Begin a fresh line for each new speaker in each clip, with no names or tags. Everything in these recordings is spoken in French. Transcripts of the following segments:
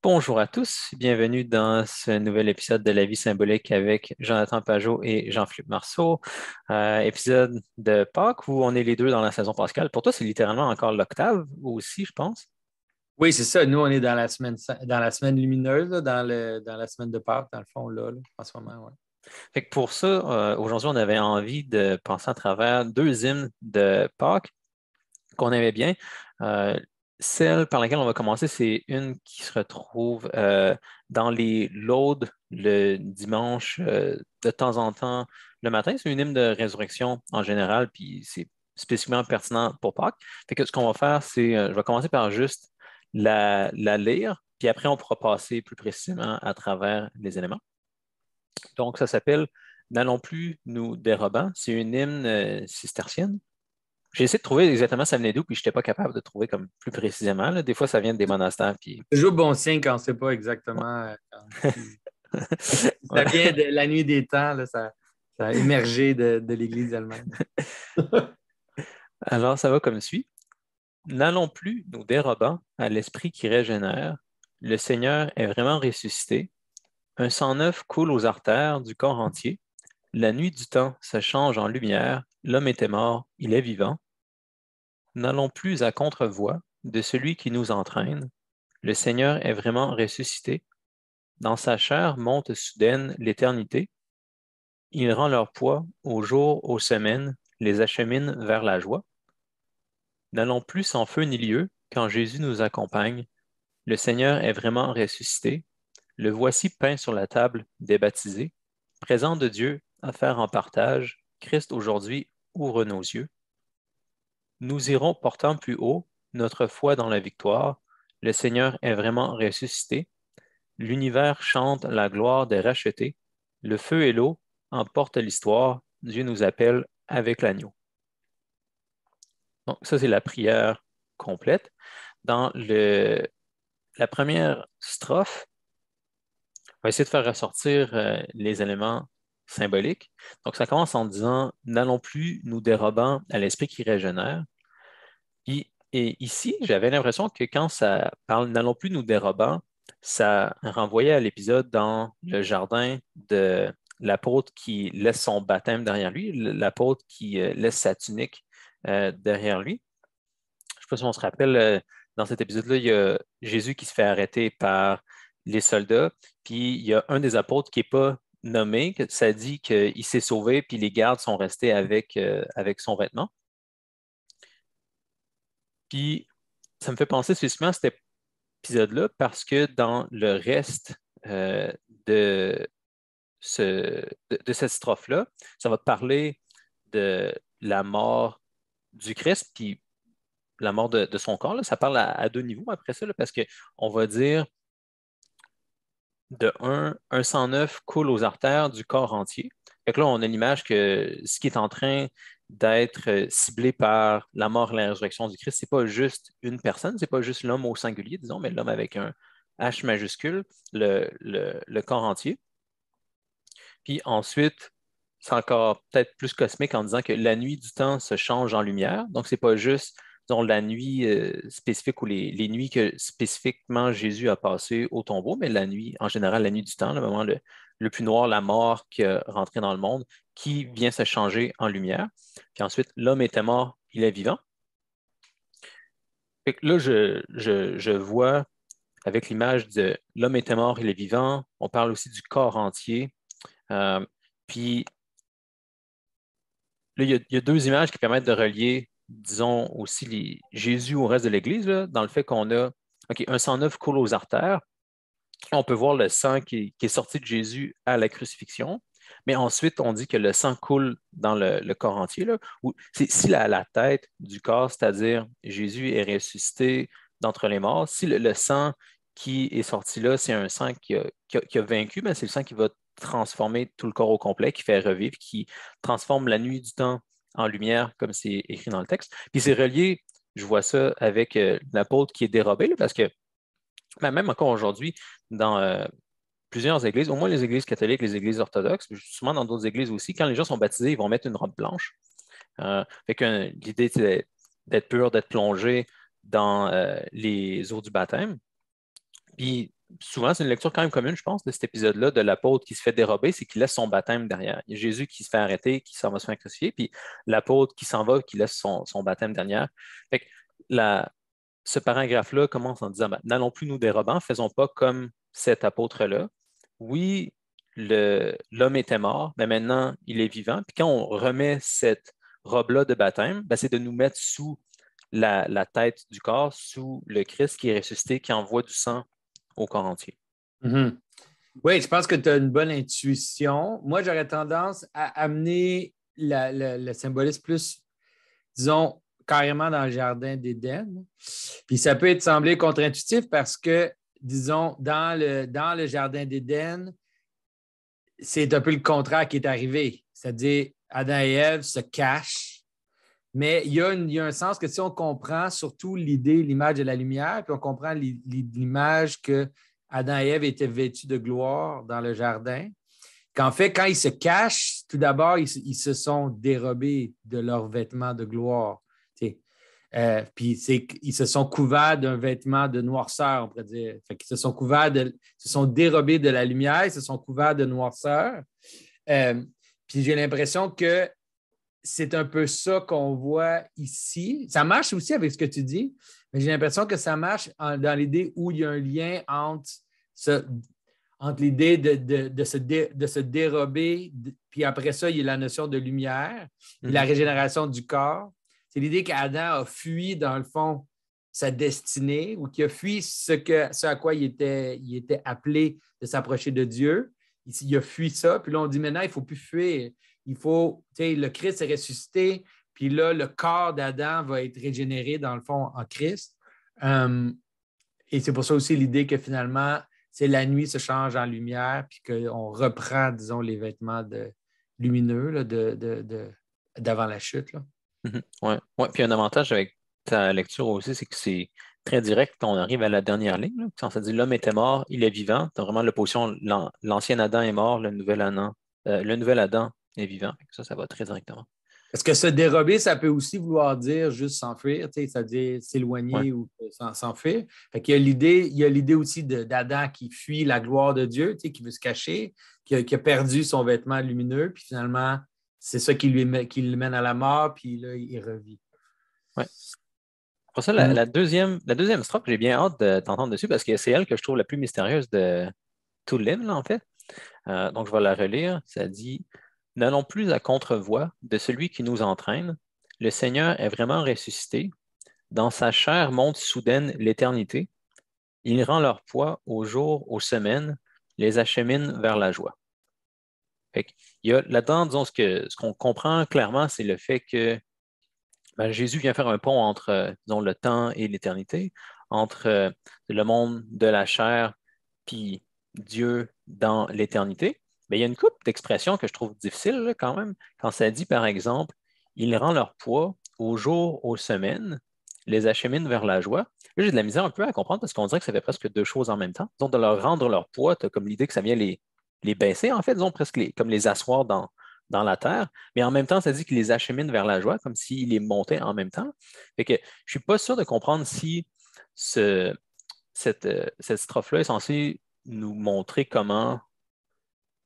Bonjour à tous, bienvenue dans ce nouvel épisode de La vie symbolique avec Jonathan Pajot et Jean-Philippe Marceau. Épisode de Pâques où on est les deux dans la saison pascale. Pour toi, c'est littéralement encore l'octave aussi, je pense.
Oui, c'est ça. Nous, on est dans la semaine lumineuse, là, dans la semaine de Pâques, dans le fond, en ce moment. Ouais.
Fait que pour ça, aujourd'hui, on avait envie de passer à travers deux hymnes de Pâques qu'on aimait bien. Euh, Celle par laquelle on va commencer, c'est une qui se retrouve dans les laudes le dimanche, de temps en temps le matin. C'est une hymne de résurrection en général, puis c'est spécifiquement pertinent pour Pâques. Fait que ce qu'on va faire, c'est, je vais commencer par juste la lire, puis après on pourra passer plus précisément à travers les éléments. Donc, ça s'appelle N'allons plus nous dérobant. C'est une hymne cistercienne. J'ai essayé de trouver exactement ça venait d'où, puis je n'étais pas capable de trouver comme plus précisément, là. Des fois, ça vient des monastères, puis
C'est toujours bon signe quand on ne sait pas
ouais.
exactement. Si ça
Voilà.
vient de la nuit des temps, là, ça a émergé de l'Église elle-même.
Alors, ça va comme suit. N'allons plus nous dérobant à l'esprit qui régénère. Le Seigneur est vraiment ressuscité. Un sang neuf coule aux artères du corps entier. La nuit du temps se change en lumière. L'homme était mort, il est vivant. N'allons plus à contre-voie de celui qui nous entraîne. Le Seigneur est vraiment ressuscité. Dans sa chair monte soudaine l'éternité. Il rend leur poids aux jours, aux semaines, les achemine vers la joie. N'allons plus sans feu ni lieu, quand Jésus nous accompagne. Le Seigneur est vraiment ressuscité. Le voici peint sur la table des baptisés. Présent de Dieu, à faire en partage, Christ aujourd'hui ouvre nos yeux. Nous irons portant plus haut notre foi dans la victoire. Le Seigneur est vraiment ressuscité. L'univers chante la gloire des rachetés. Le feu et l'eau emportent l'histoire. Dieu nous appelle avec l'agneau. Donc, ça, c'est la prière complète. Dans la première strophe, on va essayer de faire ressortir les éléments symboliques. Donc, ça commence en disant N'allons plus nous dérobant à l'esprit qui régénère. Et ici, j'avais l'impression que quand ça parle N'allons plus nous dérobant, ça renvoyait à l'épisode dans le jardin de l'apôtre qui laisse son baptême derrière lui, l'apôtre qui laisse sa tunique derrière lui. Je ne sais pas si on se rappelle, dans cet épisode-là, il y a Jésus qui se fait arrêter par les soldats, puis il y a un des apôtres qui n'est pas nommé, que ça dit qu'il s'est sauvé, puis les gardes sont restés avec son vêtement. Puis ça me fait penser spécifiquement à cet épisode-là parce que dans le reste de, de cette strophe-là, ça va parler de la mort du Christ, puis la mort de son corps. Là. Ça parle à deux niveaux après ça, là, parce qu'on va dire de un 109 coule aux artères du corps entier. Fait que là, on a l'image que ce qui est en train d'être ciblé par la mort et la résurrection du Christ, c'est pas juste une personne, c'est pas juste l'homme au singulier, disons, mais l'homme avec un H majuscule, le corps entier. Puis ensuite, c'est encore peut-être plus cosmique en disant que la nuit du temps se change en lumière. Donc, c'est pas juste disons, la nuit spécifique ou les nuits que spécifiquement Jésus a passées au tombeau, mais la nuit, en général, la nuit du temps, le moment le plus noir, la mort qui est rentrée dans le monde, qui vient se changer en lumière. Puis ensuite, l'homme était mort, il est vivant. Fait que là, je vois avec l'image de l'homme était mort, il est vivant. On parle aussi du corps entier. Euh, puis là, il y a deux images qui permettent de relier, disons, aussi Jésus au reste de l'Église, là, dans le fait qu'on a OK, un sang neuf coule aux artères. On peut voir le sang qui est sorti de Jésus à la crucifixion, mais ensuite, on dit que le sang coule dans le corps entier. Là, si la tête du corps, c'est-à-dire Jésus est ressuscité d'entre les morts, si le sang qui est sorti là, c'est un sang qui a vaincu, ben, c'est le sang qui va transformer tout le corps au complet, qui fait revivre, qui transforme la nuit du temps en lumière, comme c'est écrit dans le texte. Puis c'est relié, je vois ça avec l'apôtre qui est dérobé, là, parce que ben, même encore aujourd'hui, dans plusieurs églises, au moins les églises catholiques, les églises orthodoxes, mais souvent dans d'autres églises aussi, quand les gens sont baptisés, ils vont mettre une robe blanche. Fait que l'idée, c'est d'être pur, d'être plongé dans les eaux du baptême. Puis souvent, c'est une lecture quand même commune, je pense, de cet épisode-là, de l'apôtre qui se fait dérober, c'est qu'il laisse son baptême derrière. Il y a Jésus qui se fait arrêter, qui s'en va se faire crucifier, puis l'apôtre qui s'en va, qui laisse son baptême derrière. Fait que ce paragraphe-là commence en disant, ben, n'allons plus nous dérobant, faisons pas comme cet apôtre-là. Oui, l'homme était mort, mais maintenant, il est vivant. Puis quand on remet cette robe-là de baptême, ben, c'est de nous mettre sous la tête du corps, sous le Christ qui est ressuscité, qui envoie du sang au corps entier.
Mhm. Oui, je pense que tu as une bonne intuition. Moi, j'aurais tendance à amener le symbolisme plus, disons, carrément dans le jardin d'Éden. Puis ça peut être semblé contre-intuitif parce que, disons, dans le jardin d'Éden, c'est un peu le contraire qui est arrivé. C'est-à-dire, Adam et Ève se cachent, mais il y a un sens que si on comprend surtout l'image de la lumière, puis on comprend l'image que Adam et Ève étaient vêtus de gloire dans le jardin, qu'en fait, quand ils se cachent, tout d'abord, ils se sont dérobés de leurs vêtements de gloire. Puis ils se sont couverts d'un vêtement de noirceur, on pourrait dire. Fait qu'ils se sont dérobés de la lumière, ils se sont couverts de noirceur. Puis j'ai l'impression que c'est un peu ça qu'on voit ici. Ça marche aussi avec ce que tu dis, mais j'ai l'impression que ça marche dans l'idée où il y a un lien entre l'idée de se dérober, puis après ça, il y a la notion de lumière, puis la régénération du corps. C'est l'idée qu'Adam a fui, dans le fond, sa destinée, ou qu'il a fui ce à quoi il était appelé de s'approcher de Dieu. Il a fui ça, puis là, on dit maintenant, il ne faut plus fuir. Le Christ est ressuscité, puis là, le corps d'Adam va être régénéré, dans le fond, en Christ. Et c'est pour ça aussi l'idée que finalement, la nuit se change en lumière, puis qu'on reprend, disons, les vêtements lumineux là, d'avant la chute. Là.
Ouais. Puis un avantage avec ta lecture aussi, c'est que c'est très direct quand on arrive à la dernière ligne. Là. Quand ça dit l'homme était mort, il est vivant. Tu as vraiment l'opposition, l'ancien Adam est mort, le nouvel Adam est vivant. Ça va très directement.
Est-ce que se dérober, ça peut aussi vouloir dire juste s'enfuir, c'est-à-dire
Ouais.
s'éloigner ou s'enfuir? Fait qu'il y a l'idée aussi d'Adam qui fuit la gloire de Dieu, qui veut se cacher, qui a perdu son vêtement lumineux, puis finalement, c'est ça qui le mène à la mort, puis là, il revit.
Ouais. Pour ça, la deuxième strophe, j'ai bien hâte de t'entendre dessus parce que c'est elle que je trouve la plus mystérieuse de tout le livre, là, en fait. Donc, je vais la relire. Ça dit: n'allons plus à contre-voie de celui qui nous entraîne. Le Seigneur est vraiment ressuscité. Dans sa chair monte soudaine l'éternité. Il rend leur poids aux jours, aux semaines, les achemine vers la joie. Fait qu'il y a là-dedans, disons, ce qu'on comprend clairement, c'est le fait que ben, Jésus vient faire un pont entre, disons, le temps et l'éternité, entre le monde de la chair puis Dieu dans l'éternité. Mais il y a une couple d'expressions que je trouve difficiles là, quand même. Quand ça dit, par exemple, il rend leur poids aux jours, aux semaines, les achemine vers la joie. Là, j'ai de la misère un peu à comprendre parce qu'on dirait que ça fait presque deux choses en même temps. Donc, de leur rendre leur poids, tu as comme l'idée que ça vient les baisser, en fait, disons, presque comme les asseoir dans la terre, mais en même temps, ça dit qu'il les achemine vers la joie, comme s'il les montait en même temps. Fait que je ne suis pas sûr de comprendre si cette strophe-là est censée nous montrer comment,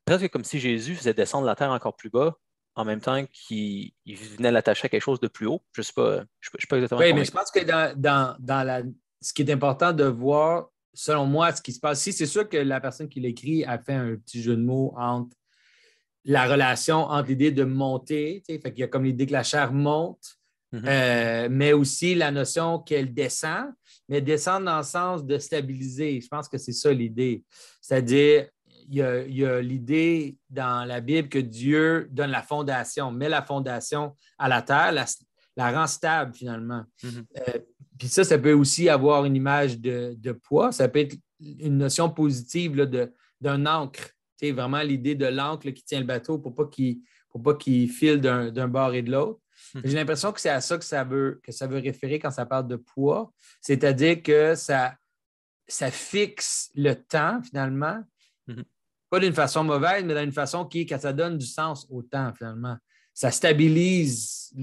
presque comme si Jésus faisait descendre la terre encore plus bas, en même temps qu'il venait l'attacher à quelque chose de plus haut. Je ne sais pas, je suis pas exactement
Oui, mais je
convaincu.
pense que ce qui est important de voir, selon moi, ce qui se passe ici, c'est sûr que la personne qui l'écrit a fait un petit jeu de mots entre la relation entre l'idée de monter, fait qu'il y a comme l'idée que la chair monte,
Mhm.
mais aussi la notion qu'elle descend, mais descend dans le sens de stabiliser. Je pense que c'est ça l'idée. C'est-à-dire, il y a l'idée dans la Bible que Dieu donne la fondation, met la fondation à la terre, la rend stable finalement.
Mhm.
Puis ça peut aussi avoir une image de poids. Ça peut être une notion positive là, d'un ancre. Vraiment l'idée de l'ancre là, qui tient le bateau pour pas qu'il file d'un bord et de l'autre.
Mhm.
J'ai l'impression que c'est à ça que ça veut référer quand ça parle de poids. C'est-à-dire que ça fixe le temps, finalement,
Mhm.
pas d'une façon mauvaise, mais d'une façon que ça donne du sens au temps, finalement. Ça stabilise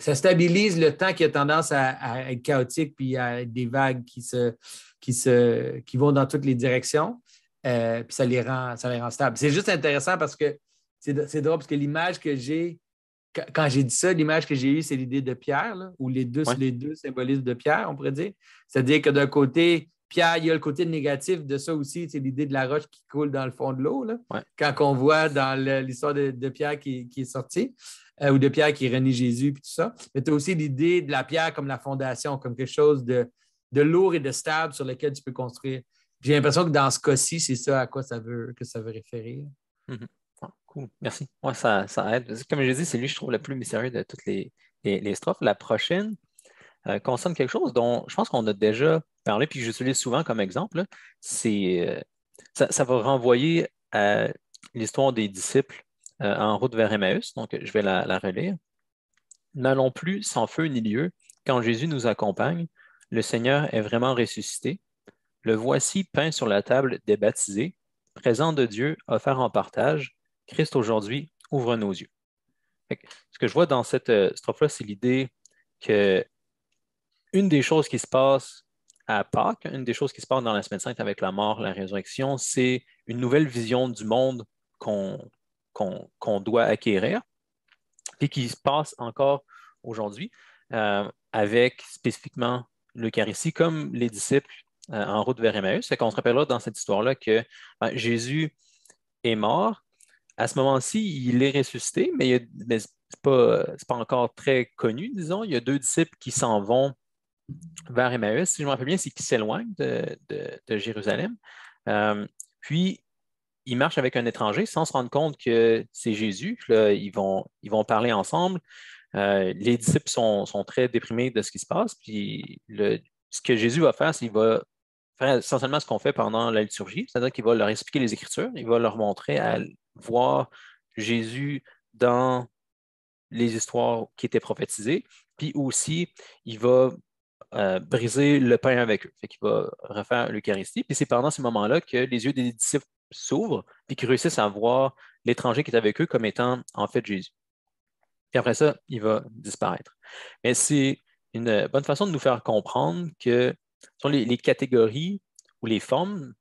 ça stabilise le temps qui a tendance à être chaotique puis à être des vagues qui vont dans toutes les directions. Puis ça les rend stables. C'est juste intéressant parce que c'est drôle parce que l'image que j'ai, quand j'ai dit ça, l'image que j'ai eue, c'est l'idée de Pierre, là, ou les
Ouais.
deux symbolismes de Pierre, on pourrait dire. C'est-à-dire que d'un côté, Pierre, il y a le côté négatif de ça aussi, c'est l'idée de la roche qui coule dans le fond de l'eau, là,
Ouais.
quand on voit dans l'histoire de Pierre qui est sortie, ou de Pierre qui renie Jésus, puis tout ça. Mais tu as aussi l'idée de la pierre comme la fondation, comme quelque chose de lourd et de stable sur lequel tu peux construire. J'ai l'impression que dans ce cas-ci, c'est ça à quoi ça veut référer.
Mhm. Ah, cool, merci. Ouais, ça aide. Comme je dis, c'est lui, je trouve, le plus mystérieux de toutes les strophes. La prochaine concerne quelque chose dont je pense qu'on a déjà parlé, puis que j'utilise souvent comme exemple, là. Ça va renvoyer à l'histoire des disciples en route vers Emmaüs. Donc, je vais la relire. N'allons plus sans feu ni lieu. Quand Jésus nous accompagne, le Seigneur est vraiment ressuscité. Le voici peint sur la table des baptisés, présent de Dieu, offert en partage. Christ aujourd'hui ouvre nos yeux. Ce que je vois dans cette strophe-là, c'est l'idée que une des choses qui se passe à Pâques, une des choses qui se passe dans la Semaine sainte avec la mort, la résurrection, c'est une nouvelle vision du monde qu'on doit acquérir et qui se passe encore aujourd'hui avec spécifiquement l'Eucharistie, comme les disciples en route vers Emmaüs. Fait qu'on se rappellera dans cette histoire-là que Jésus est mort. À ce moment-ci, il est ressuscité, mais ce n'est pas encore très connu, disons. Il y a deux disciples qui s'en vont vers Emmaüs. Si je me rappelle bien, c'est qui s'éloignent de Jérusalem. Euh, Puis, ils marchent avec un étranger sans se rendre compte que c'est Jésus. Puis là, ils vont parler ensemble. Les disciples sont très déprimés de ce qui se passe. Puis, ce que Jésus va faire, c'est qu'il va faire essentiellement ce qu'on fait pendant la liturgie, c'est-à-dire qu'il va leur expliquer les Écritures. Il va leur montrer à voir Jésus dans les histoires qui étaient prophétisées. Puis aussi, il va briser le pain avec eux. Fait qu'il va refaire l'Eucharistie. Puis c'est pendant ces moments-là que les yeux des disciples s'ouvrent, puis qu'ils réussissent à voir l'étranger qui est avec eux comme étant en fait Jésus. Puis après ça, il va disparaître. Mais c'est une bonne façon de nous faire comprendre que sont les catégories ou les formes,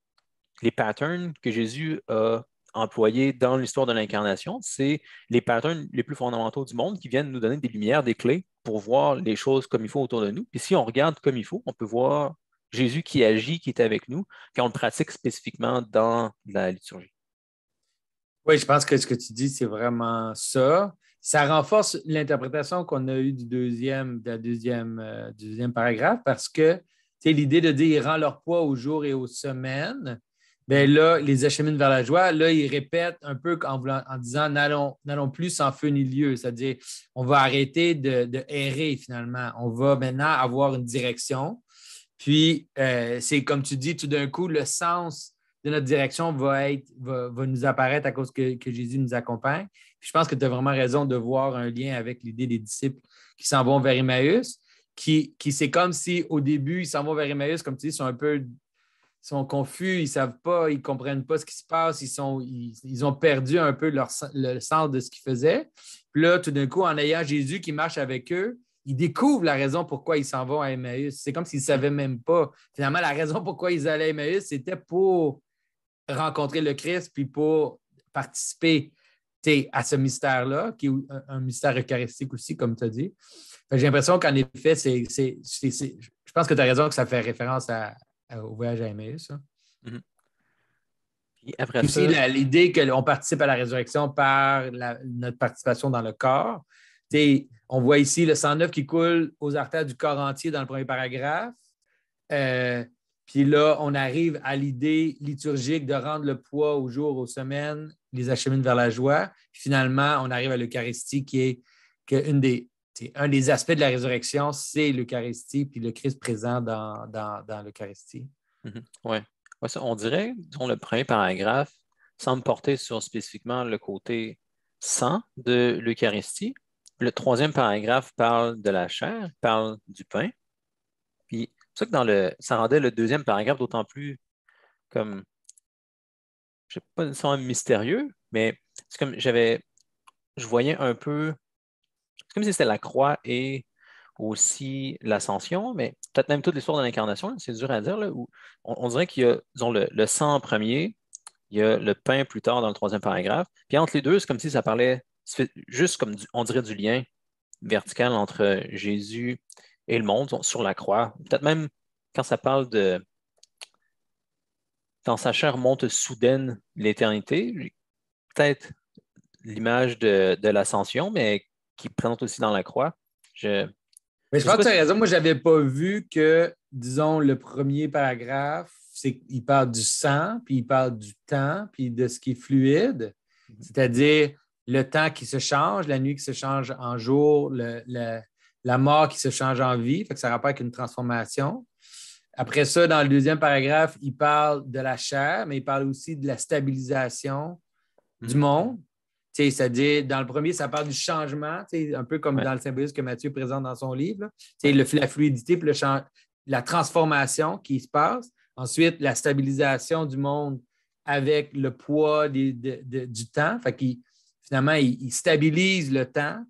les patterns que Jésus a employés dans l'histoire de l'incarnation, c'est les patterns les plus fondamentaux du monde qui viennent nous donner des lumières, des clés pour voir les choses comme il faut autour de nous. Puis si on regarde comme il faut, on peut voir Jésus qui agit, qui est avec nous, puis on le pratique spécifiquement dans la liturgie.
Oui, je pense que ce que tu dis, c'est vraiment ça. Ça renforce l'interprétation qu'on a eue du deuxième paragraphe parce que l'idée de dire ils rendent leur poids aux jours et aux semaines, bien là, les acheminent vers la joie. Là, ils répètent un peu en disant n'allons plus sans feu ni lieu, c'est-à-dire on va arrêter de errer finalement. On va maintenant avoir une direction. Puis, c'est comme tu dis, tout d'un coup, le sens de notre direction va nous apparaître à cause que Jésus nous accompagne. Puis je pense que tu as vraiment raison de voir un lien avec l'idée des disciples qui s'en vont vers Emmaüs, qui c'est comme si au début, ils s'en vont vers Emmaüs, comme tu dis, sont confus, ils ne savent pas, ils ne comprennent pas ce qui se passe, ils ont perdu un peu le sens de ce qu'ils faisaient. Puis là, tout d'un coup, en ayant Jésus qui marche avec eux, ils découvrent la raison pourquoi ils s'en vont à Emmaüs. C'est comme s'ils ne savaient même pas. Finalement, la raison pourquoi ils allaient à Emmaüs, c'était pour rencontrer le Christ puis pour participer à ce mystère-là, qui est un mystère eucharistique aussi, comme tu as dit. J'ai l'impression qu'en effet, je pense que tu as raison que ça fait référence au voyage à Emmaüs. Hein.
Mhm. Puis après
Puis aussi,
ça,
l'idée qu'on participe à la résurrection par notre participation dans le corps. On voit ici le sang neuf qui coule aux artères du corps entier dans le premier paragraphe. Puis là, on arrive à l'idée liturgique de rendre le poids aux jours, aux semaines, les achemine vers la joie. Puis finalement, on arrive à l'Eucharistie qui est un des aspects de la résurrection, c'est l'Eucharistie, puis le Christ présent dans l'Eucharistie.
ouais. Ouais, ça, on dirait, disons, le premier paragraphe semble porter sur spécifiquement le côté sang de l'Eucharistie. Le troisième paragraphe parle de la chair, parle du pain. Puis, c'est ça que ça rendait le deuxième paragraphe d'autant plus comme, je sais pas nécessairement mystérieux, mais c'est comme je voyais un peu c'est comme si c'était la croix et aussi l'ascension, mais peut-être même toute l'histoire de l'incarnation, là, c'est dur à dire, là, où on dirait qu'il y a, disons, le sang en premier, il y a le pain plus tard dans le troisième paragraphe, puis entre les deux, c'est comme si ça parlait juste comme, on dirait, du lien vertical entre Jésus et le monde sur la croix. Peut-être même quand ça parle de quand sa chair monte soudaine l'éternité, peut-être l'image de l'ascension, mais qui présente aussi dans la croix. Je
Mais je
ne sais
pense que
pas
tu as
si.
raison. Moi, je n'avais pas vu que, disons, le premier paragraphe, c'est qu'il parle du sang, puis il parle du temps, puis de ce qui est fluide, c'est-à-dire le temps qui se change, la nuit qui se change en jour, la mort qui se change en vie. Fait que ça rappelle avec une transformation. Après ça, dans le deuxième paragraphe, il parle de la chair, mais il parle aussi de la stabilisation du
Mhm.
monde. C'est-à-dire, dans le premier, ça parle du changement, un peu comme
Ouais,
dans le symbolisme que Matthieu présente dans son livre. Là.
ouais.
La fluidité puis la transformation qui se passe. Ensuite, la stabilisation du monde avec le poids du temps. Fait qu'il, finalement, il stabilise le temps.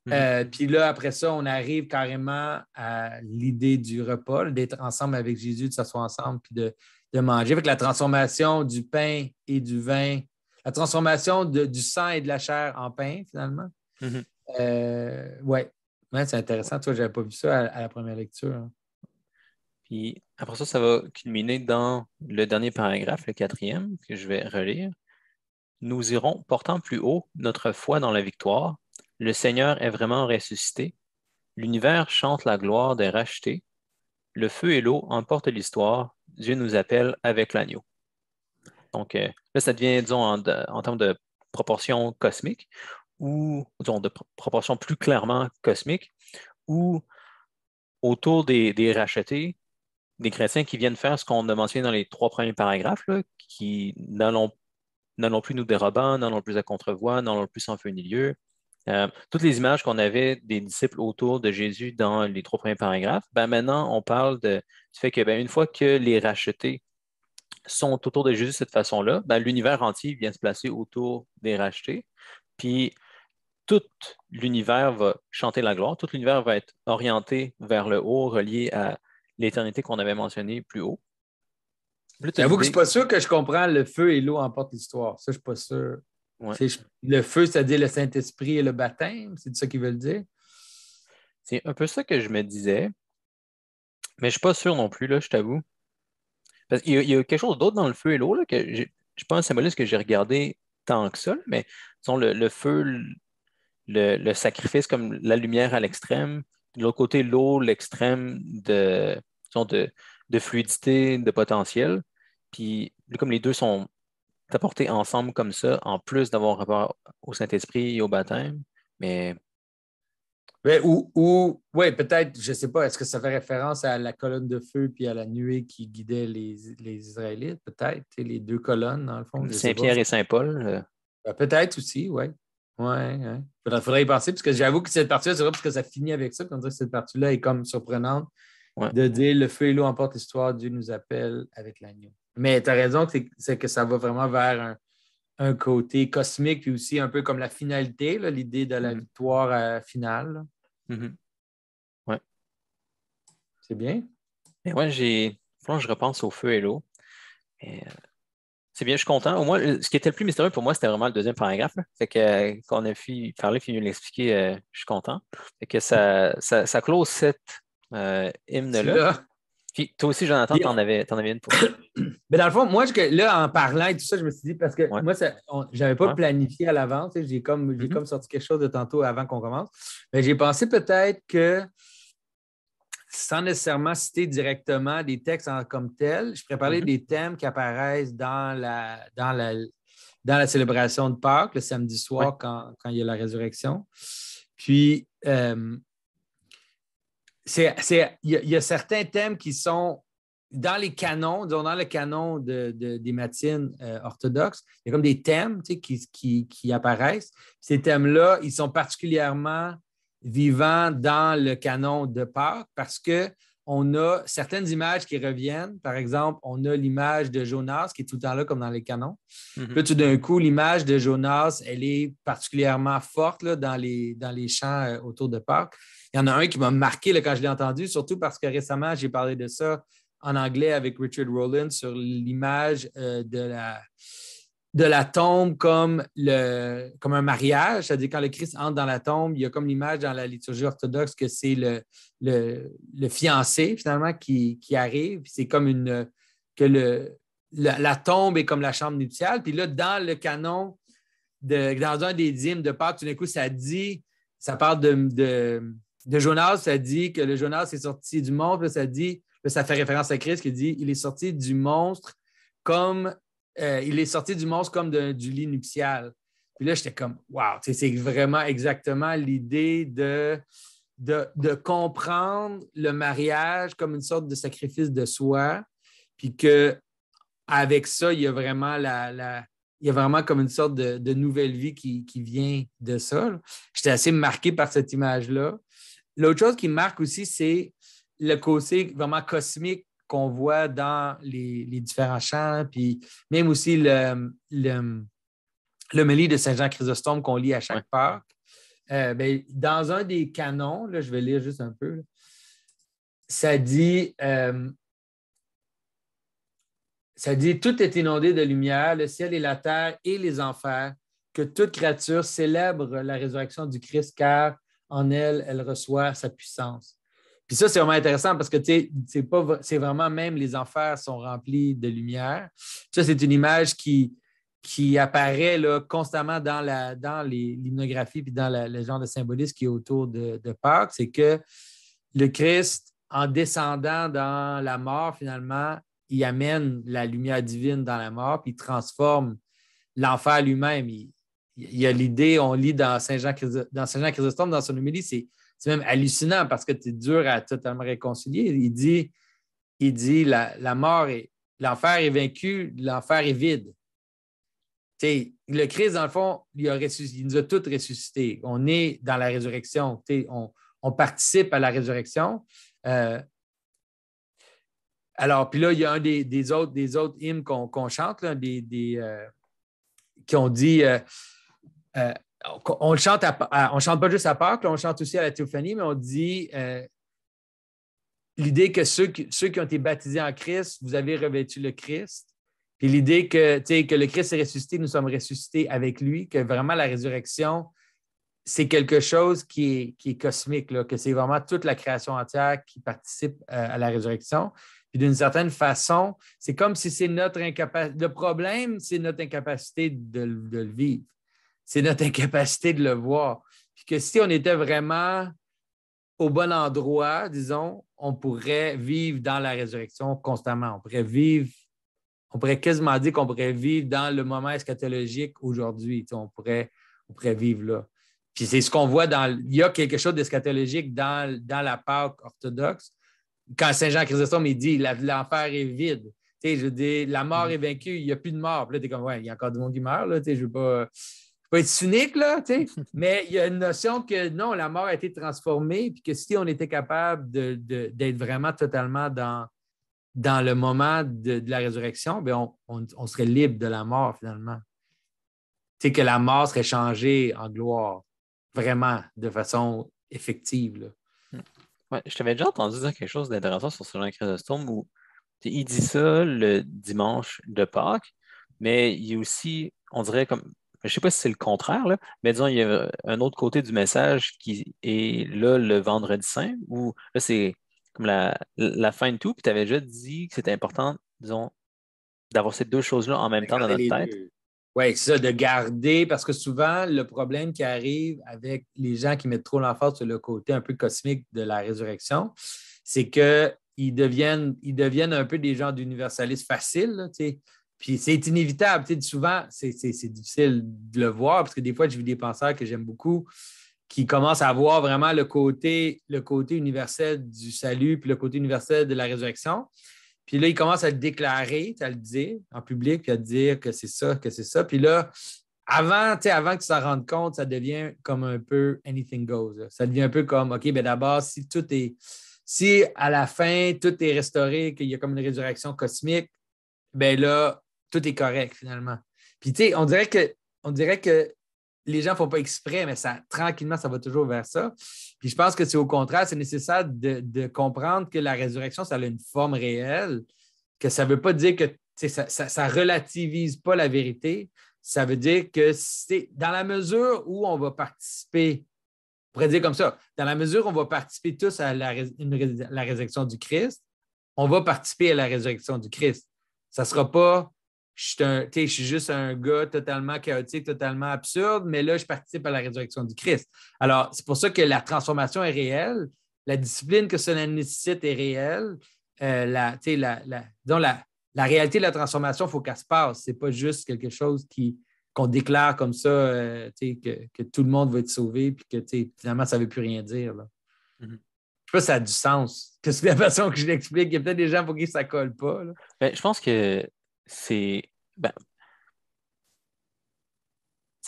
Mhm.
Puis là, après ça, on arrive carrément à l'idée du repas, là, d'être ensemble avec Jésus, de s'asseoir ensemble, puis de manger. Avec la transformation du pain et du vin, la transformation du sang et de la chair en pain, finalement.
Mhm.
Ouais. Ouais, c'est intéressant. Toi, je n'avais pas vu ça à la première lecture. Hein.
Puis après ça va culminer dans le dernier paragraphe, le quatrième, que je vais relire. Nous irons portant plus haut notre foi dans la victoire. Le Seigneur est vraiment ressuscité. L'univers chante la gloire des rachetés. Le feu et l'eau emportent l'histoire. Dieu nous appelle avec l'agneau. Donc là, ça devient, disons, en termes de proportion cosmique, ou disons, de proportion plus clairement cosmique, où autour des rachetés, des chrétiens qui viennent faire ce qu'on a mentionné dans les trois premiers paragraphes, là, qui n'allons plus nous dérobant, n'allons plus à contrevoix, n'allons plus sans feu ni lieu. Toutes les images qu'on avait des disciples autour de Jésus dans les trois premiers paragraphes, ben maintenant, on parle du fait que ben, une fois que les rachetés sont autour de Jésus de cette façon-là, ben, l'univers entier vient se placer autour des rachetés. Puis tout l'univers va chanter la gloire, tout l'univers va être orienté vers le haut, relié à l'éternité qu'on avait mentionnée plus haut. Là, tu as
J'avoue que je ne suis
l'idée.
pas sûr que je comprends le feu et l'eau emportent l'histoire. Ça, je ne suis pas sûr.
Ouais.
Le feu, c'est-à-dire le Saint-Esprit et le baptême, c'est ça qu'ils veulent dire?
C'est un peu ça que je me disais, mais je ne suis pas sûr non plus, là, je t'avoue. Parce qu'il y a quelque chose d'autre dans le feu et l'eau, là, que je pas un symbolisme que j'ai regardé tant que ça, là, mais disons, le feu, le sacrifice comme la lumière à l'extrême, de l'autre côté, l'eau, l'extrême disons, de fluidité, de potentiel. Puis comme les deux sont apportés ensemble comme ça, en plus d'avoir rapport au Saint-Esprit et au baptême, mais
Ouais, ouais, peut-être, je ne sais pas, est-ce que ça fait référence à la colonne de feu puis à la nuée qui guidait les Israélites? Peut-être, tu sais, les deux colonnes, dans le fond, je ne sais pas.
Saint-Pierre et Saint-Paul,
Peut-être aussi, oui. Ouais, ouais. Faudrait y penser, parce que j'avoue que cette partie-là, c'est vrai, parce que ça finit avec ça, qu'on dirait que cette partie-là est comme surprenante
ouais.
de dire le feu et l'eau emportent l'histoire, Dieu nous appelle avec l'agneau. Mais tu as raison, c'est que ça va vraiment vers un côté cosmique, puis aussi un peu comme la finalité, là, l'idée de la
Mhm.
victoire finale. Là.
Mhm. Ouais.
C'est bien.
Mais ouais, franchement, je repense au feu et l'eau. Et, c'est bien, je suis content. Au moins, ce qui était le plus mystérieux pour moi, c'était vraiment le deuxième paragraphe, là. Fait que quand on a parlé, fini de l'expliquer, je suis content. Fait que ça close cette
Tu
hymne-là.
l'as.
Puis toi aussi, Jonathan,
Puis,
t'en avais une pour moi.
mais dans le fond, moi, là, en parlant et tout ça, je me suis dit, parce que
Ouais,
moi, je n'avais pas
ouais.
planifié à l'avance. Tu sais, j'ai
Mhm,
comme sorti quelque chose de tantôt avant qu'on commence. Mais j'ai pensé peut-être que, sans nécessairement citer directement des textes comme tels, je pourrais parler
mhm.
des thèmes qui apparaissent dans la célébration de Pâques, le samedi
Ouais,
soir, quand il y a la résurrection. Puis, il y a certains thèmes qui sont dans les canons, disons dans le canon des matines orthodoxes, il y a comme des thèmes tu sais, qui apparaissent. Ces thèmes-là, ils sont particulièrement vivants dans le canon de Pâques parce que on a certaines images qui reviennent. Par exemple, on a l'image de Jonas qui est tout le temps là, comme dans les canons.
Mhm.
Là, tout d'un coup, l'image de Jonas, elle est particulièrement forte là, dans les champs autour de Pâques. Il y en a un qui m'a marqué là, quand je l'ai entendu, surtout parce que récemment, j'ai parlé de ça en anglais avec Richard Rowland sur l'image de la tombe comme un mariage, c'est-à-dire quand le Christ entre dans la tombe, il y a comme l'image dans la liturgie orthodoxe que c'est le fiancé, finalement, qui arrive. C'est comme la tombe est comme la chambre nuptiale. Puis là, dans le canon, dans un des hymnes de Pâques, tout d'un coup, ça parle de Jonas, ça dit que le Jonas est sorti du monstre, là, ça fait référence à Christ qui dit il est sorti du monstre comme du lit nuptial. Puis là, j'étais comme, wow, c'est vraiment exactement l'idée de comprendre le mariage comme une sorte de sacrifice de soi, puis qu'avec ça, il y a vraiment il y a vraiment comme une sorte de nouvelle vie qui vient de ça. Là. J'étais assez marqué par cette image-là. L'autre chose qui me marque aussi, c'est le côté vraiment cosmique qu'on voit dans les différents chants, puis même aussi l'homélie de Saint Jean Chrysostome qu'on lit à chaque Pâques. Dans un des canons, là, je vais lire juste un peu, là, ça dit tout est inondé de lumière, le ciel et la terre et les enfers, que toute créature célèbre la résurrection du Christ, car en elle, elle reçoit sa puissance. Puis ça, c'est vraiment intéressant parce que c'est vraiment même les enfers sont remplis de lumière. Ça, c'est une image qui apparaît là, constamment dans l'hymnographie puis dans le genre de symbolisme qui est autour de Pâques. C'est que le Christ, en descendant dans la mort, finalement, il amène la lumière divine dans la mort puis il transforme l'enfer lui-même. Il y a l'idée, on lit dans Saint Jean Chrysostome, dans son homélie, c'est même hallucinant parce que c'est dur à totalement réconcilier. Il dit la mort l'enfer est vaincu, l'enfer est vide. T'sais, le Christ, dans le fond, il nous a tous ressuscités. On est dans la résurrection. On participe à la résurrection. Alors, puis là, il y a un des autres hymnes qu'on chante, là, qui ont dit on chante pas juste à Pâques, là, on chante aussi à la Théophanie, mais on dit l'idée que ceux qui ont été baptisés en Christ, vous avez revêtu le Christ. Puis l'idée que le Christ est ressuscité, nous sommes ressuscités avec lui, que vraiment la résurrection, c'est quelque chose qui est cosmique, là, que c'est vraiment toute la création entière qui participe à la résurrection. Puis d'une certaine façon, c'est comme si c'est notre incapacité. Le problème, c'est notre incapacité de le vivre. C'est notre incapacité de le voir. Puis que si on était vraiment au bon endroit, disons, on pourrait vivre dans la résurrection constamment. On pourrait quasiment dire qu'on pourrait vivre dans le moment eschatologique aujourd'hui. On pourrait vivre là. Puis c'est ce qu'on voit il y a quelque chose d'eschatologique dans la Pâque orthodoxe. Quand Saint Jean Chrysostome, il dit l'enfer est vide. Je veux dire, la mort est vaincue, il n'y a plus de mort. Puis là, tu es comme, ouais, il y a encore du monde qui meurt. Là, je ne veux pas être cynique, là, mais il y a une notion que non, la mort a été transformée, puis que si on était capable d'être vraiment totalement dans le moment de la résurrection, bien, on serait libre de la mort, finalement. Que la mort serait changée en gloire, vraiment, de façon effective. Là.
Ouais, je t'avais déjà entendu dire quelque chose d'intéressant sur Saint Jean Chrysostome où il dit ça le dimanche de Pâques, mais il y a aussi, on dirait comme, je ne sais pas si c'est le contraire, là, mais disons, il y a un autre côté du message qui est là le vendredi saint, où là, c'est comme la fin de tout, puis tu avais déjà dit que c'était important, disons, d'avoir ces deux choses-là en même temps dans notre tête.
Oui, c'est ça, de garder, parce que souvent, le problème qui arrive avec les gens qui mettent trop l'emphase sur le côté un peu cosmique de la résurrection, c'est qu'ils deviennent un peu des gens d'universalistes faciles, là, puis c'est inévitable. Souvent, c'est difficile de le voir, parce que des fois, j'ai vu des penseurs que j'aime beaucoup qui commencent à voir vraiment le côté universel du salut, puis le côté universel de la résurrection. Puis là, il commence à le déclarer, à le dire en public, puis à dire que c'est ça, que c'est ça. Puis là, avant que tu t'en rendes compte, ça devient comme un peu anything goes. Là. Ça devient un peu comme, OK, bien d'abord, si tout est Si à la fin, tout est restauré, qu'il y a comme une résurrection cosmique, ben là, tout est correct finalement. Puis tu sais, on dirait que les gens ne font pas exprès, mais ça, tranquillement, ça va toujours vers ça. Puis je pense que c'est au contraire, c'est nécessaire de comprendre que la résurrection, ça a une forme réelle, que ça ne veut pas dire que ça relativise pas la vérité. Ça veut dire que c'est dans la mesure où on va participer, on pourrait dire comme ça, dans la mesure où on va participer tous à la résurrection du Christ, on va participer à la résurrection du Christ. Ça ne sera pas je suis juste un gars totalement chaotique, totalement absurde, mais là, je participe à la résurrection du Christ. Alors, c'est pour ça que la transformation est réelle, la discipline que cela nécessite est réelle. La réalité de la transformation, il faut qu'elle se passe. Ce n'est pas juste quelque chose qu'on déclare comme ça, que tout le monde va être sauvé, puis que finalement, ça ne veut plus rien dire. Là. Je ne sais pas si ça a du sens. Que c'est la façon que je l'explique. Il y a peut-être des gens pour qui ça ne colle pas. Là.
Ben, je pense que c'est. Ben,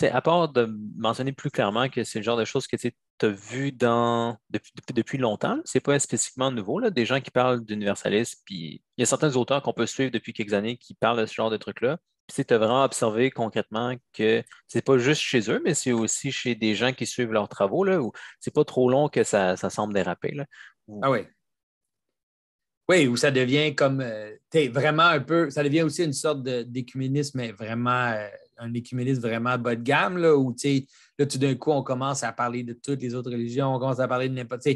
à part de mentionner plus clairement que c'est le genre de choses que tu as vu depuis longtemps, c'est pas spécifiquement nouveau, là, des gens qui parlent d'universalisme, puis il y a certains auteurs qu'on peut suivre depuis quelques années qui parlent de ce genre de trucs-là. Puis tu as vraiment observé concrètement que c'est pas juste chez eux, mais c'est aussi chez des gens qui suivent leurs travaux, là, où c'est pas trop long que ça semble déraper. Là,
Ah oui. Oui, où ça devient comme vraiment un peu, ça devient aussi une sorte d'écuménisme, mais vraiment un écuménisme vraiment bas de gamme, là, où là, tout d'un coup, on commence à parler de toutes les autres religions, on commence à parler de n'importe.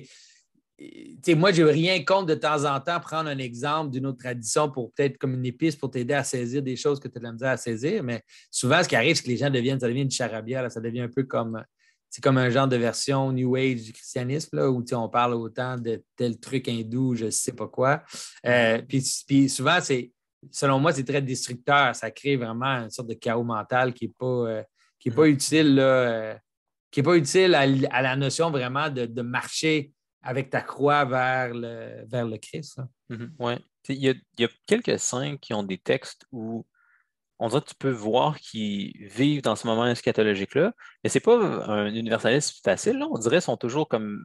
Moi, je n'ai rien contre de temps en temps prendre un exemple d'une autre tradition pour peut-être comme une épice pour t'aider à saisir des choses que tu as de la misère à saisir, mais souvent, ce qui arrive, c'est que les gens ça devient du charabia, là, ça devient un peu comme. C'est comme un genre de version New Age du christianisme, là, où on parle autant de tel truc hindou, je ne sais pas quoi. Puis souvent, selon moi, c'est très destructeur. Ça crée vraiment une sorte de chaos mental qui n'est pas utile, là, qui est pas utile à la notion vraiment de marcher avec ta croix vers le Christ.
Ouais. Il y a quelques saints qui ont des textes où on dirait que tu peux voir qu'ils vivent dans ce moment eschatologique-là, mais c'est pas un universalisme facile, là. On dirait qu'ils sont toujours comme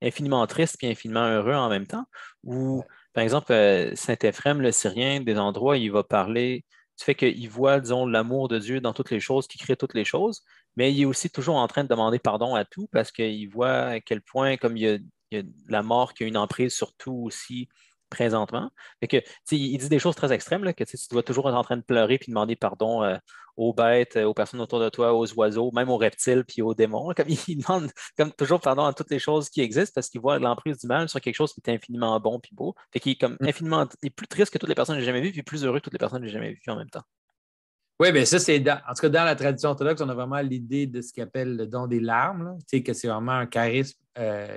infiniment tristes et infiniment heureux en même temps. Ou,
Ouais.
par exemple, Saint Éphrem, le Syrien, des endroits, il va parler du fait qu'il voit, disons, l'amour de Dieu dans toutes les choses, qui crée toutes les choses, mais il est aussi toujours en train de demander pardon à tout parce qu'il voit à quel point, comme il y a la mort qui a une emprise sur tout aussi présentement. Fait que, tu sais, il dit des choses très extrêmes, là, que tu sais, tu dois toujours être en train de pleurer puis demander pardon aux bêtes, aux personnes autour de toi, aux oiseaux, même aux reptiles puis aux démons. Comme il demande comme toujours pardon à toutes les choses qui existent parce qu'il voit l'emprise du mal sur quelque chose qui est infiniment bon puis beau. Fait qu'il est comme infiniment, il est plus triste que toutes les personnes que j'ai jamais vues puis plus heureux que toutes les personnes que j'ai jamais vues en même temps.
Oui, bien ça, en tout cas, dans la tradition orthodoxe, on a vraiment l'idée de ce qu'on appelle le don des larmes, là. Tu sais, que c'est vraiment un charisme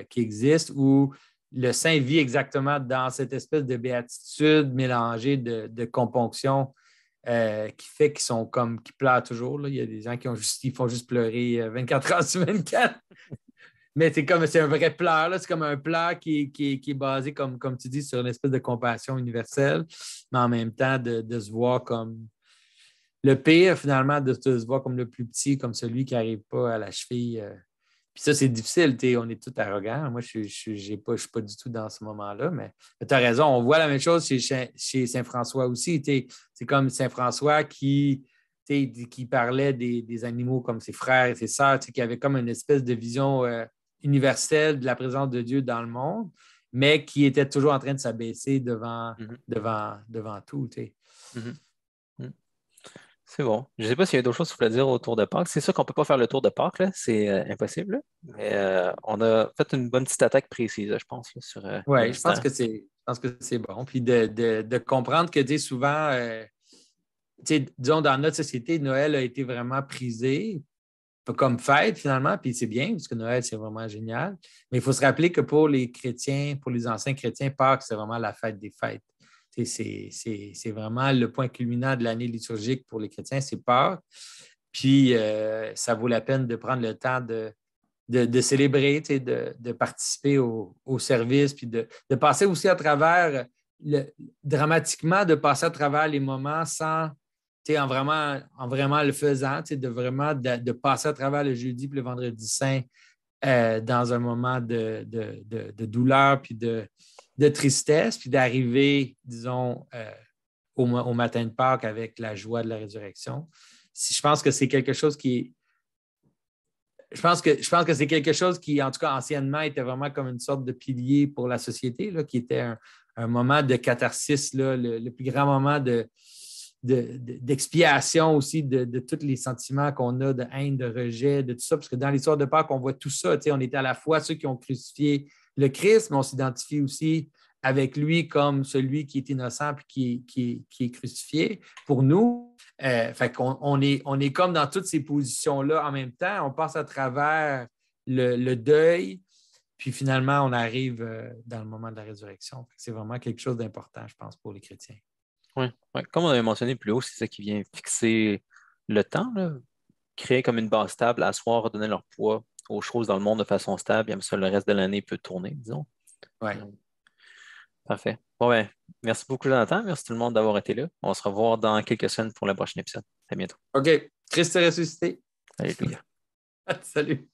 qui existe où le saint vit exactement dans cette espèce de béatitude mélangée de componction qui fait qu'ils sont comme, qui pleurent toujours, là. Il y a des gens ils font juste pleurer 24 heures sur 24. Mais c'est un vrai pleur, là. C'est comme un pleur qui est basé, comme tu dis, sur une espèce de compassion universelle, mais en même temps de se voir comme le pire, finalement, de se voir comme le plus petit, comme celui qui n'arrive pas à la cheville. Puis ça, c'est difficile. On est tout arrogant. Moi, je ne suis pas du tout dans ce moment-là. Mais tu as raison. On voit la même chose chez Saint-François aussi. C'est comme Saint-François qui parlait des animaux comme ses frères et ses sœurs, qui avait comme une espèce de vision universelle de la présence de Dieu dans le monde, mais qui était toujours en train de s'abaisser devant,
Mhm,
devant tout.
mhm, mhm. C'est bon. Je ne sais pas s'il y a d'autres choses que tu voulais dire autour de Pâques. C'est sûr qu'on ne peut pas faire le tour de Pâques, là. C'est impossible, là. Mais on a fait une bonne petite attaque précise, je pense, là, sur le
Oui,
mystère.
je pense que c'est bon. Puis de comprendre que souvent, disons, dans notre société, Noël a été vraiment prisé comme fête, finalement, puis c'est bien, parce que Noël, c'est vraiment génial. Mais il faut se rappeler que pour les chrétiens, pour les anciens chrétiens, Pâques, c'est vraiment la fête des fêtes. C'est vraiment le point culminant de l'année liturgique pour les chrétiens, c'est Pâques. Puis ça vaut la peine de prendre le temps de célébrer, de participer au service, puis de passer aussi à travers, dramatiquement, de passer à travers les moments sans, en vraiment le faisant, de vraiment de passer à travers le jeudi puis le vendredi saint dans un moment de douleur puis de tristesse, puis d'arriver, disons, au matin de Pâques avec la joie de la résurrection. Je pense que c'est quelque chose qui Je pense que c'est quelque chose qui, en tout cas, anciennement, était vraiment comme une sorte de pilier pour la société, là, qui était un moment de catharsis, là, le plus grand moment d'expiation aussi de tous les sentiments qu'on a de haine, de rejet, de tout ça. Parce que dans l'histoire de Pâques, on voit tout ça. On était à la fois ceux qui ont crucifié le Christ, mais on s'identifie aussi avec lui comme celui qui est innocent et qui est crucifié pour nous. Fait qu'on on est comme dans toutes ces positions-là en même temps. On passe à travers le deuil, puis finalement, on arrive dans le moment de la résurrection. C'est vraiment quelque chose d'important, je pense, pour les chrétiens.
Oui. Ouais. Comme on avait mentionné plus haut, c'est ça qui vient fixer le temps, là. Créer comme une base stable, asseoir, redonner leur poids aux choses dans le monde de façon stable, et comme ça, le reste de l'année peut tourner, disons.
Ouais.
Parfait. Bon, ben, merci beaucoup, Jonathan. Merci tout le monde d'avoir été là. On va se revoir dans quelques semaines pour le prochain épisode. À bientôt.
OK. Christ est ressuscité.
Alléluia.
Salut.